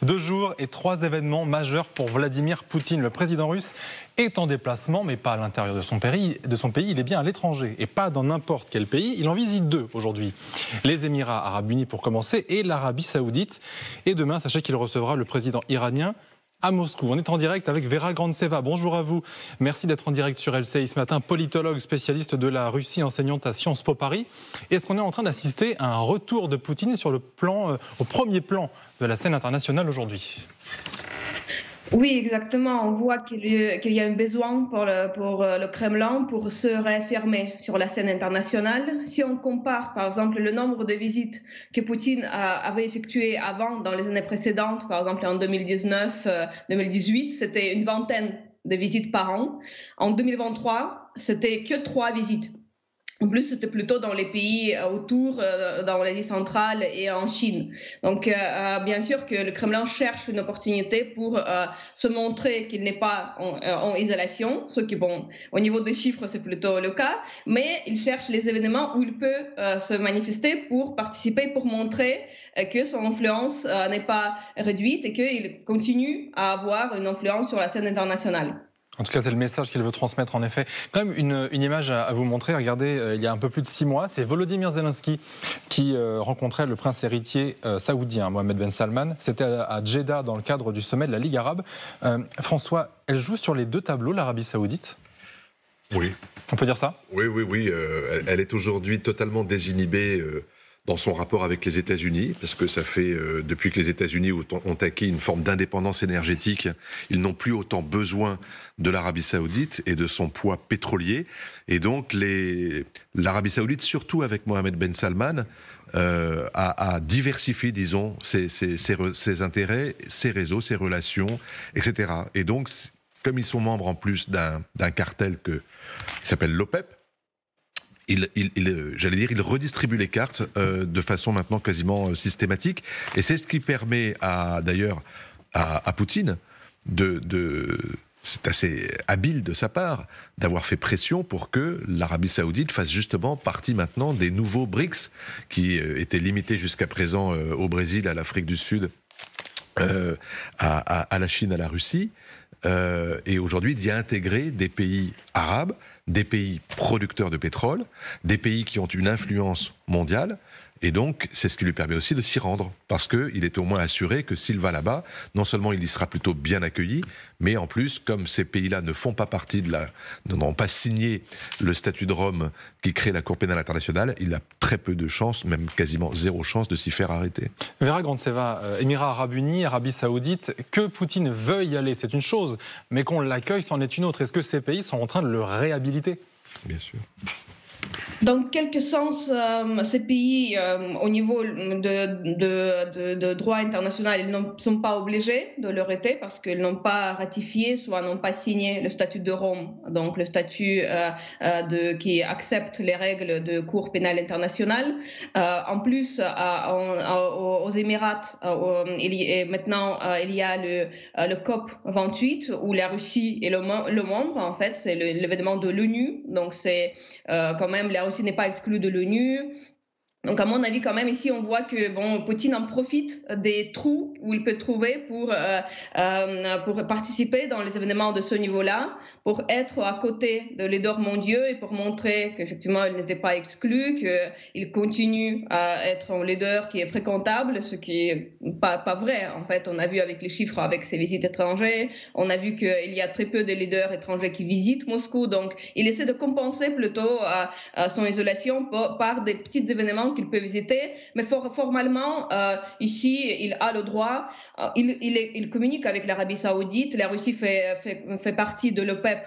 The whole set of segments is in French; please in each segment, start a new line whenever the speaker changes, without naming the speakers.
2 jours et 3 événements majeurs pour Vladimir Poutine. Le président russe est en déplacement, mais pas à l'intérieur de son pays. Il est bien à l'étranger et pas dans n'importe quel pays. Il en visite 2 aujourd'hui. Les Émirats Arabes Unis pour commencer et l'Arabie Saoudite. Et demain, sachez qu'il recevra le président iranien à Moscou. On est en direct avec Vera Grantseva. Bonjour à vous. Merci d'être en direct sur LCI ce matin. Politologue, spécialiste de la Russie, enseignante à Sciences Po Paris. Est-ce qu'on est en train d'assister à un retour de Poutine sur le plan, au premier plan de la scène internationale aujourd'hui ?
Oui, exactement. On voit qu'il y a un besoin pour le Kremlin pour se réaffirmer sur la scène internationale. Si on compare, par exemple, le nombre de visites que Poutine avait effectuées avant, dans les années précédentes, par exemple en 2019-2018, c'était une vingtaine de visites par an. En 2023, c'était que 3 visites. En plus, c'était plutôt dans les pays autour, dans l'Asie centrale et en Chine. Donc, bien sûr que le Kremlin cherche une opportunité pour se montrer qu'il n'est pas en isolation, ce qui, bon, au niveau des chiffres, c'est plutôt le cas, mais il cherche les événements où il peut se manifester pour participer, pour montrer que son influence n'est pas réduite et qu'il continue à avoir une influence sur la scène internationale.
En tout cas, c'est le message qu'il veut transmettre, en effet. Quand même, une image à vous montrer. Regardez, il y a un peu plus de 6 mois, c'est Volodymyr Zelensky qui rencontrait le prince héritier saoudien, Mohammed Ben Salman. C'était à Jeddah, dans le cadre du sommet de la Ligue arabe. François, elle joue sur les 2 tableaux, l'Arabie saoudite ?
Oui.
On peut dire ça ?
Oui. Elle est aujourd'hui totalement désinhibée dans son rapport avec les États-Unis, parce que ça fait, depuis que les États-Unis ont acquis une forme d'indépendance énergétique, ils n'ont plus autant besoin de l'Arabie Saoudite et de son poids pétrolier. Et donc, l'Arabie Saoudite, surtout avec Mohammed Ben Salman, a diversifié, disons, ses intérêts, ses réseaux, ses relations, etc. Et donc, comme ils sont membres en plus d'un cartel qui s'appelle l'OPEP, j'allais dire, il redistribue les cartes de façon maintenant quasiment systématique. Et c'est ce qui permet d'ailleurs à Poutine c'est assez habile de sa part, d'avoir fait pression pour que l'Arabie Saoudite fasse justement partie maintenant des nouveaux BRICS, qui étaient limités jusqu'à présent au Brésil, à l'Afrique du Sud, à la Chine, à la Russie. Et aujourd'hui d'y intégrer des pays arabes, des pays producteurs de pétrole, des pays qui ont une influence mondiale. Et donc, c'est ce qui lui permet aussi de s'y rendre. Parce qu'il est au moins assuré que s'il va là-bas, non seulement il y sera plutôt bien accueilli, mais en plus, comme ces pays-là ne font pas partie n'ont pas signé le statut de Rome qui crée la Cour pénale internationale, il a très peu de chances, même quasiment 0 chance de s'y faire arrêter.
Vera Grantseva, Émirats Arabes Unis, Arabie Saoudite, que Poutine veuille y aller, c'est une chose, mais qu'on l'accueille, c'en est une autre. Est-ce que ces pays sont en train de le réhabiliter ?
Bien sûr.
Dans quelque sens, ces pays, au niveau de droit international, ils ne sont pas obligés de l'arrêter parce qu'ils n'ont pas ratifié, soit n'ont pas signé le statut de Rome, donc le statut qui accepte les règles de Cour pénale internationale. En plus, aux Émirats, il y a le COP 28 où la Russie est le membre. En fait, c'est l'événement de l'ONU, donc c'est quand même la Russie n'est pas exclue de l'ONU. Donc, à mon avis, quand même, ici, on voit que Poutine en profite des trous où il peut trouver pour participer dans les événements de ce niveau-là, pour être à côté de leaders mondiaux et pour montrer qu'effectivement, il n'était pas exclu, qu'il continue à être un leader qui est fréquentable, ce qui n'est pas vrai. En fait, on a vu avec les chiffres, avec ses visites étrangères, on a vu qu'il y a très peu de leaders étrangers qui visitent Moscou. Donc, il essaie de compenser plutôt son isolation par des petits événements qu'il peut visiter, mais formellement, ici, il a le droit, il communique avec l'Arabie Saoudite, la Russie fait partie de l'OPEP+,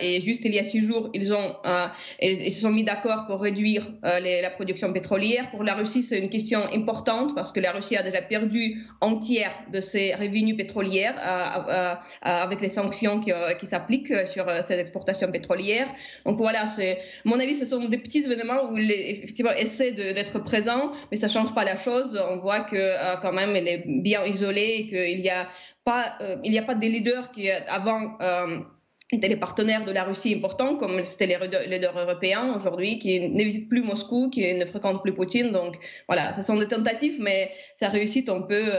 et juste il y a 6 jours, ils se sont mis d'accord pour réduire la production pétrolière. Pour la Russie, c'est une question importante parce que la Russie a déjà perdu un tiers de ses revenus pétroliers avec les sanctions qui s'appliquent sur ses exportations pétrolières. Donc voilà, à mon avis, ce sont des petits événements où effectivement essaie d'être présent, mais ça ne change pas la chose. On voit que quand même, elle est bien isolée et qu'il n'y a pas des leaders qui, avant étaient les partenaires de la Russie importants, comme c'était les leaders européens aujourd'hui, qui ne visitent plus Moscou, qui ne fréquentent plus Poutine. Donc voilà, ce sont des tentatives, mais sa réussite, on peut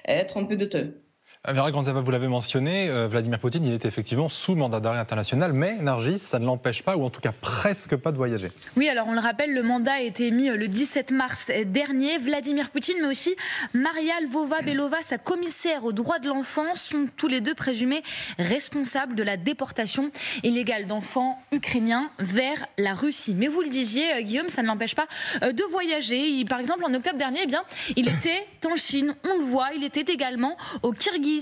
être un peu douteux.
Vera Granzeva, vous l'avez mentionné, Vladimir Poutine, il était effectivement sous mandat d'arrêt international, mais Nargis, ça ne l'empêche pas, ou en tout cas presque pas, de voyager.
Oui, alors on le rappelle, le mandat a été émis le 17 mars dernier. Vladimir Poutine, mais aussi Maria Lvova-Belova, sa commissaire aux droits de l'enfant, sont tous les deux présumés responsables de la déportation illégale d'enfants ukrainiens vers la Russie. Mais vous le disiez, Guillaume, ça ne l'empêche pas de voyager. Par exemple, en octobre dernier, il était en Chine, on le voit, il était également au Kirghizistan.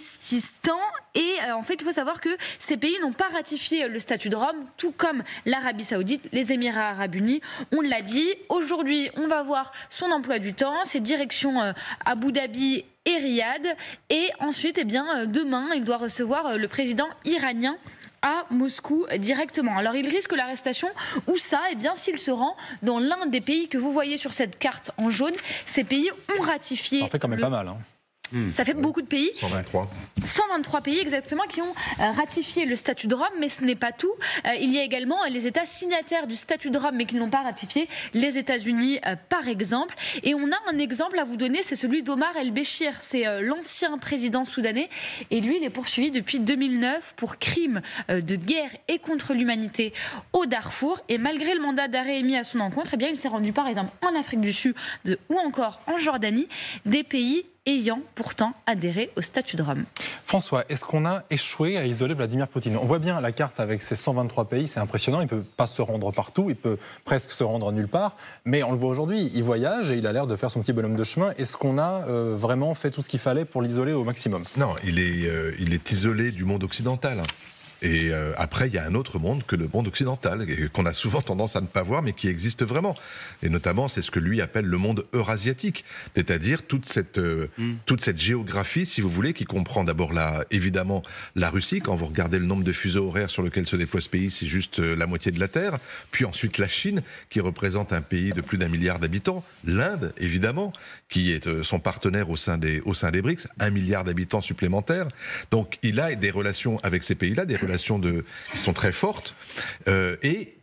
Et en fait, il faut savoir que ces pays n'ont pas ratifié le statut de Rome, tout comme l'Arabie Saoudite, les Émirats Arabes Unis. On l'a dit, aujourd'hui, on va voir son emploi du temps, ses directions Abu Dhabi et Riyad. Et ensuite, demain, il doit recevoir le président iranien à Moscou directement. Alors il risque l'arrestation, où ça, s'il se rend dans l'un des pays que vous voyez sur cette carte en jaune. Ces pays ont ratifié...
Ça en fait quand même pas mal, hein.
Ça fait beaucoup de pays.
123
pays exactement qui ont ratifié le statut de Rome, mais ce n'est pas tout. Il y a également les États signataires du statut de Rome, mais qui ne l'ont pas ratifié, les États-Unis par exemple. Et on a un exemple à vous donner, c'est celui d'Omar el-Béchir. C'est l'ancien président soudanais, et lui, il est poursuivi depuis 2009 pour crimes de guerre et contre l'humanité au Darfour. Et malgré le mandat d'arrêt émis à son encontre, il s'est rendu par exemple en Afrique du Sud ou encore en Jordanie, des pays ayant pourtant adhéré au statut de Rome.
François, est-ce qu'on a échoué à isoler Vladimir Poutine? On voit bien la carte avec ses 123 pays, c'est impressionnant, il ne peut pas se rendre partout, il peut presque se rendre nulle part, mais on le voit aujourd'hui, il voyage et il a l'air de faire son petit bonhomme de chemin. Est-ce qu'on a vraiment fait tout ce qu'il fallait pour l'isoler au maximum?
Non, il est isolé du monde occidental. Et après, il y a un autre monde que le monde occidental, qu'on a souvent tendance à ne pas voir, mais qui existe vraiment. Et notamment, c'est ce que lui appelle le monde eurasiatique, c'est-à-dire toute cette géographie, si vous voulez, qui comprend d'abord évidemment la Russie. Quand vous regardez le nombre de fuseaux horaires sur lequel se déploie ce pays, c'est juste la moitié de la Terre. Puis ensuite la Chine, qui représente un pays de plus d'1 milliard d'habitants. L'Inde, évidemment, qui est son partenaire au sein des BRICS, 1 milliard d'habitants supplémentaires. Donc il a des relations avec ces pays-là, des relations qui sont très fortes, et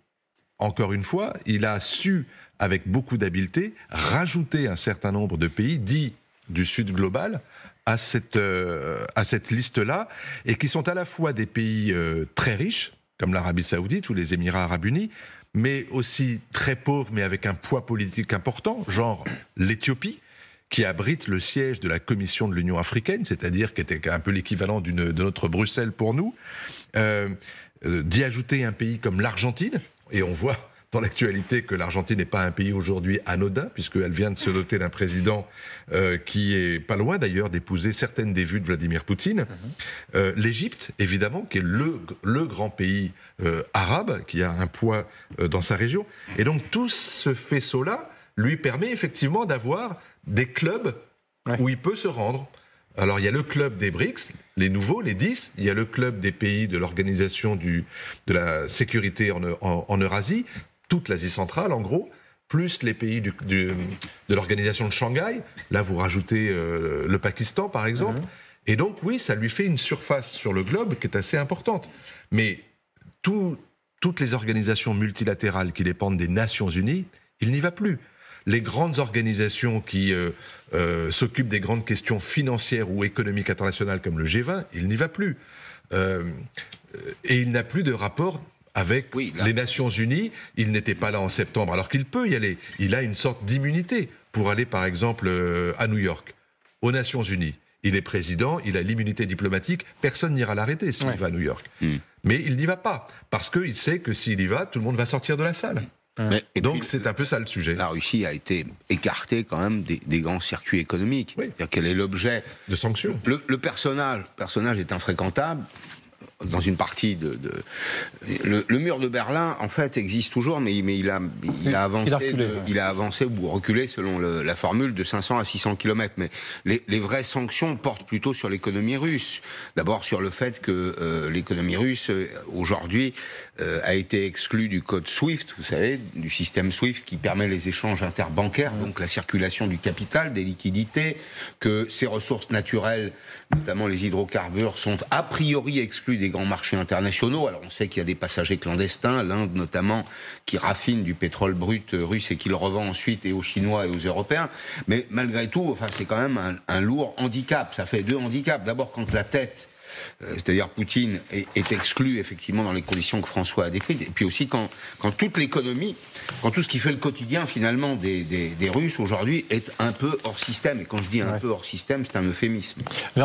encore une fois, il a su, avec beaucoup d'habileté, rajouter un certain nombre de pays dits du Sud global à cette liste-là, et qui sont à la fois des pays très riches, comme l'Arabie Saoudite ou les Émirats Arabes Unis, mais aussi très pauvres, mais avec un poids politique important, genre l'Éthiopie, qui abrite le siège de la Commission de l'Union africaine, c'est-à-dire qui était un peu l'équivalent de notre Bruxelles pour nous, d'y ajouter un pays comme l'Argentine, et on voit dans l'actualité que l'Argentine n'est pas un pays aujourd'hui anodin, puisqu'elle vient de se doter d'un président qui est pas loin d'ailleurs d'épouser certaines des vues de Vladimir Poutine. L'Égypte, évidemment, qui est le grand pays arabe, qui a un poids dans sa région. Et donc tout ce faisceau-là lui permet effectivement d'avoir des clubs où il peut se rendre. Alors il y a le club des BRICS, les nouveaux, les 10, il y a le club des pays de l'organisation de la sécurité en Eurasie, toute l'Asie centrale en gros, plus les pays de l'organisation de Shanghai, là vous rajoutez le Pakistan par exemple, et donc oui, ça lui fait une surface sur le globe qui est assez importante. Mais toutes les organisations multilatérales qui dépendent des Nations Unies, il n'y va plus. Les grandes organisations qui s'occupent des grandes questions financières ou économiques internationales comme le G20, il n'y va plus. Et il n'a plus de rapport avec les Nations Unies. Il n'était pas là en septembre, alors qu'il peut y aller. Il a une sorte d'immunité pour aller, par exemple, à New York, aux Nations Unies. Il est président, il a l'immunité diplomatique, personne n'ira l'arrêter s'il va à New York. Mais il n'y va pas, parce qu'il sait que s'il y va, tout le monde va sortir de la salle. Donc c'est un peu ça le sujet.
La Russie a été écartée quand même des grands circuits économiques. C'est-à-dire quel est l'objet
de sanctions.
Le personnage est infréquentable. Dans une partie le mur de Berlin en fait existe toujours, mais il a avancé ou reculé selon la formule de 500 à 600 km. Mais les vraies sanctions portent plutôt sur l'économie russe. D'abord sur le fait que l'économie russe aujourd'hui a été exclue du code SWIFT, vous savez, du système SWIFT qui permet les échanges interbancaires, donc la circulation du capital, des liquidités, que ces ressources naturelles, notamment les hydrocarbures, sont a priori exclues des grands marchés internationaux. Alors on sait qu'il y a des passagers clandestins, l'Inde notamment, qui raffine du pétrole brut russe et qui le revend ensuite et aux Chinois et aux Européens. Mais malgré tout, enfin, c'est quand même un lourd handicap. Ça fait deux handicaps. D'abord, quand la tête, c'est-à-dire Poutine, est exclu effectivement dans les conditions que François a décrites, et puis aussi quand toute l'économie, quand tout ce qui fait le quotidien finalement des Russes aujourd'hui est un peu hors système. Et quand je dis un peu hors système, c'est un euphémisme.